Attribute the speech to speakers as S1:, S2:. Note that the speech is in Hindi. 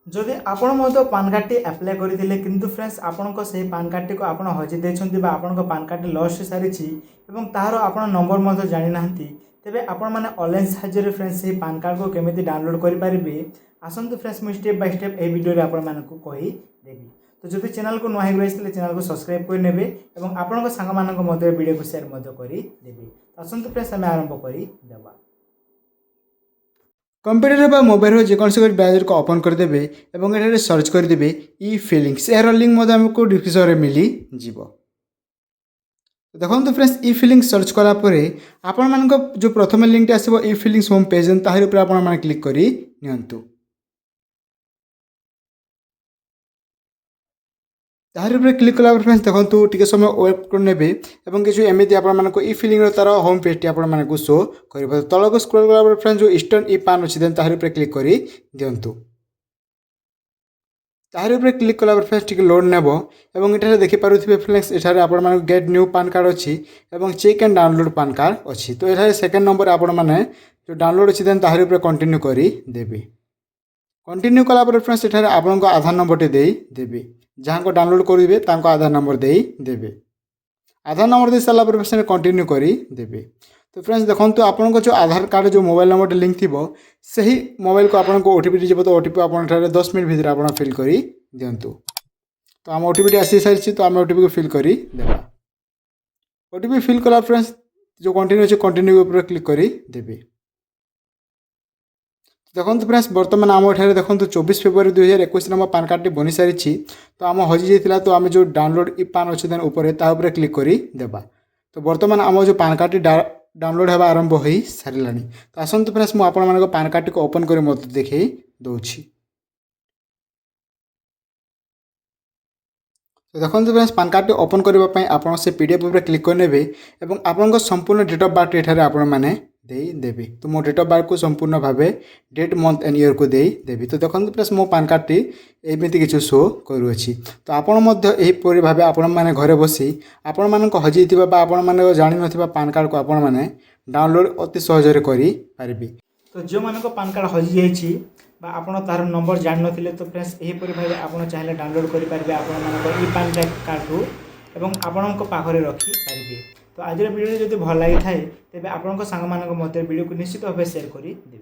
S1: जदि आपण मध्य पान कार्ड टी अप्लाई करथिले किंतु फ्रेंड्स आपनको से पान कार्ड टी को आपण हजि दैछन्ति बा आपनको पान कार्ड लॉस हो सारिछि एवं तारो आपण नंबर मध्य जानि नाहंती तेबे आपण माने ऑनलाइन साहाय्य रे फ्रेंड्स से पान कार्ड को केमिति डाउनलोड करि परिबे आसंतु फ्रेंड्स मु step by step A video रे आपण मानकु कहि देबी। तो जदि चैनल को नया होइस्थिले चैनल को सब्सक्राइब कर नेबे एवं आपनको संग मानक मध्य वीडियो को शेयर मध्य करि देबे। आसंतु फ्रेंड्स हम आरंभ करि देबा। कंप्यूटर बा मोबाइल जेकोसी ब्राउजर को ओपन करदेवे और ये सर्च करदे ई फिलिंग्स यार लिंक आमको डिस्क्रिप्शन में मिली जीव। देखो तो फ्रेंड्स ई फिलिंग्स सर्च कलापर आपण मान जो प्रथम लिंक आसो ई फिलिंग्स होम पेज ताहर ऊपर आप क्लिक करी नियंतु। ताहर ऊपर क्लिक कला फ्रेंड्स देखो टिके समय वेट कर नेबे एवं किसी एमती आपको ई फिलिंग तार होम पेज टी आपको शो कर तलक स्क्रॉल कला फ्रेंड्स जो ईस्टर्न ई पान अच्छी देन ताहर ऊपर क्लिक करी दियंतु। ताहर ऊपर क्लिक कला फ्रेंड्स टिके लोड नेब एवं एठारे देखि पारुथिबे फ्रेंड्स एठारे आपण माने गेट न्यू पान कार्ड अच्छी एवं check and download PAN card अच्छी। तो एठारे सेकंड नंबर आपण माने जो डाउनलोड अच्छी देन ताहर ऊपर कंटिन्यू करी देबे। कंटिन्यू कला पर फ्रेंड्स एठारे आपनको आधार नंबर टे देई देबे जहाँ को डाउनलोड करेंगे तांको आधार नंबर दे देबे। आधार नंबर दे सारा पर फ्रेंड्स कंटिन्यू करी देबे। तो फ्रेंड्स देखो आपन जो आधार कार्ड जो मोबाइल नंबर लिंक थी सही मोबाइल को आपको ओटीपी दीजिए तो ओटीपी आप 10 मिनट भीतर आप फिल करी दियंतु। तो आम ओटीपी आसी सारी तो आम ओटीपी को फिल करी देबा। ओटीपी फिल कला फ्रेंड्स जो कंटिन्यू अच्छे कंटिन्यू ऊपर क्लिक करी देबे। देखो फ्रेंड्स बर्तमान आम एठारे देखो 24 फेब्रुआरी 2021 आम पान कार्ड टी बनी सारी तो आम हजि जाइथिला तो आम जो डाउनलोड ई पान अच्छे देन ऊपर ताऊपर क्लिक करी देबा। तो बर्तमान आम जो पान कार्ड टी डाउनलोड होगा आरंभ हो सारानी। तो आसतु फ्रेंड्स मुझे आपण पान कार्ड टी ओपन कर मत देखी दूसरी। तो देखो friends PAN card T open करने आप से पीडीएफ ऊपर क्लिक करने और आपन संपूर्ण डेट ऑफ बर्थ एठारे आपण माने देबी। तो मो डेट ऑफ बर्थ को संपूर्ण भाव डेट मंथ एंड ईयर को देबी। तो देखो प्लस मो पान कार्ड टी एमती किसी शो करुच्छी। तो आपड़ भाव आपण मैंने घरे बसी आपण मान हजि आपण मैंने जानी ना पान कार्ड को आपण मैंने डाउनलोड अति सहजरे करें। तो जो मान पान कार्ड हजि जाइए आपण तार नंबर जान नथिले तो फ्रेंड्स यहीपरि भाव आपण चाहिए डाउनलोड करेंगे आपण ई पान कार्ड को एवं आपण पाखरे रखी पारे। तो आज वीडियो जब भल लगी थाए तेज आपण सांग मान वीडियो को निश्चित भाव शेयर कर देवे।